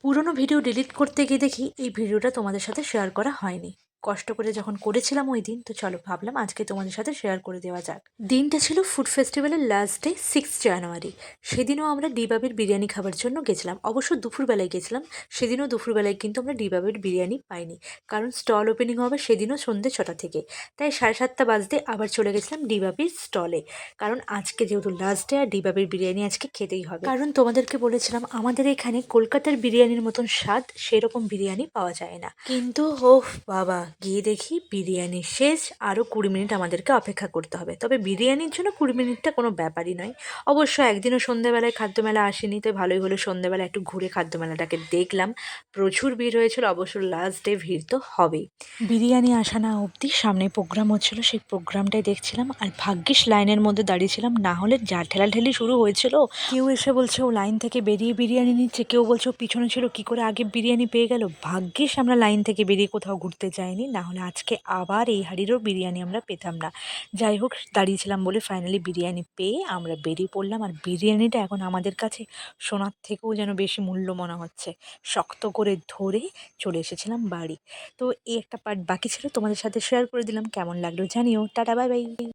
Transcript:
পুরোনো video delete করতে গিয়ে দেখি এই ভিডিওটা তোমাদের সাথে শেয়ার করা হয়নি। কষ্ট করে যখন করেছিলাম ওই দিন, তো চলো ভাবলাম আজকে তোমাদের সাথে শেয়ার করে দেওয়া যাক। দিনটা ছিল ফুড ফেস্টিভ্যালের লাস্ট ডে, 6 জানুয়ারি। সেদিনও আমরা ডিবাবের বিরিয়ানি খাবার জন্য গেছিলাম, অবশ্য দুপুরবেলায় গেছিলাম। সেদিনও দুপুরবেলায় কিন্তু আমরা ডিবাবের বিরিয়ানি পাইনি, কারণ স্টল ওপেনিং হবে সেদিনও সন্ধ্যে 6টা থেকে। তাই 7:30 বাজতে আবার চলে গেছিলাম ডিবাবির স্টলে, কারণ আজকে যেহেতু লাস্ট ডে আর ডিবাবের বিরিয়ানি আজকে খেতেই হবে। কারণ তোমাদেরকে বলেছিলাম আমাদের এখানে কলকাতার বিরিয়ানির মতন স্বাদ সেরকম বিরিয়ানি পাওয়া যায় না। কিন্তু ওহ বাবা, গিয়ে দেখি বিরিয়ানি শেষ, আরও 20 মিনিট আমাদেরকে অপেক্ষা করতে হবে। তবে বিরিয়ানির জন্য 20 মিনিটটা কোনো ব্যাপারই নয়। অবশ্য একদিনও সন্ধ্যেবেলায় খাদ্যমেলা আসেনি, তাই ভালোই হলো, সন্ধ্যেবেলা একটু ঘুরে খাদ্যমেলাটাকে দেখলাম। প্রচুর ভিড় হয়েছিল, অবশ্য লাস্ট ডে ভিড় তো হবেই। বিরিয়ানি আসা না অবধি সামনে প্রোগ্রাম হচ্ছিল, সেই প্রোগ্রামটাই দেখছিলাম। আর ভাগ্যিস লাইনের মধ্যে দাঁড়িয়েছিলাম, না হলে যা ঠেলাঠেলি শুরু হয়েছিল। কেউ এসে বলছে ও লাইন থেকে বেরিয়ে বিরিয়ানি নিচ্ছে, কেউ বলছে ও পিছনে ছিল, কি করে আগে বিরিয়ানি পেয়ে গেল। ভাগ্যিস আমরা লাইন থেকে বেরিয়ে কোথাও ঘুরতে যাইনি, না হলে আজকে আবার এই হাড়িরও বিরিয়ানি আমরা পেতাম না। যাই হোক, দাঁড়িয়েছিলাম বলে ফাইনালি বিরিয়ানি পেয়ে আমরা বেরিয়ে পড়লাম। আর বিরিয়ানিটা এখন আমাদের কাছে সোনার থেকেও যেন বেশি মূল্য মনে হচ্ছে। শক্ত করে ধরে চলে এসেছিলাম বাড়ি। তো এই একটা পার্ট বাকি ছিল, তোমাদের সাথে শেয়ার করে দিলাম। কেমন লাগলো জানিও। Tata, bye bye.